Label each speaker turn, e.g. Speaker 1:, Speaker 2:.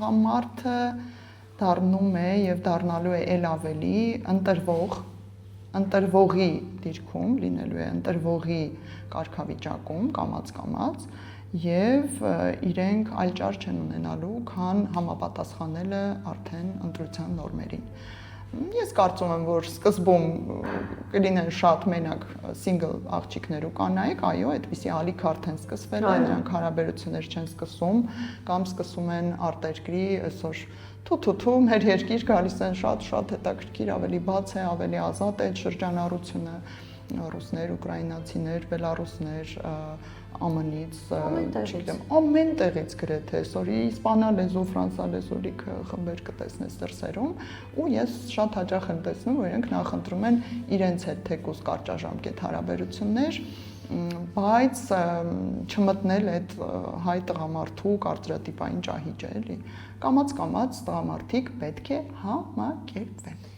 Speaker 1: տղամարդը դառնում է եւ դառնալու է ել ավելի ընտրվողի դիրքում, լինելու է ընտրվողի կարգավիճակում կամաց եւ իրենք այլ ճար չեն ունենալու, քան համապատասխանելը արդեն ընտրության նորմերին։ Ես կարծում եմ, որ սկզբում կլինեն շատ մենակ single աղջիկներ ու կանայք, այո, այդպիսի ալիք արդեն սկսվել է, նրանք հարաբերություններ չեն սկսում կամ սկսում են արտերկրի, այսօր թու մեր երկիր գալիս են շատ հետաքրքիր, ավելի բաց է, ավելի ազատ է շրջանառությունը, ռուսներ, ուկրաինացիներ, բելարուսներ, ԱՄՆ-ից, չգիտեմ, ամեն տեղից գրեթե, այսօրի իսպանալեզու, ֆրանսալեզու լիքը խմբեր կտեսնես դրսերում, ու ես շատ հաճախ եմ տեսնում, որ իրենք նախընտրում են իրենց հետ թեկուզ կարճաժամկետ հարաբերություններ, բայց չմտնել այդ հայ տղամարդու կարծրատիպային ճահիճը, էլի։ Կամաց տղամարդիկ պետք է համակերպվեն։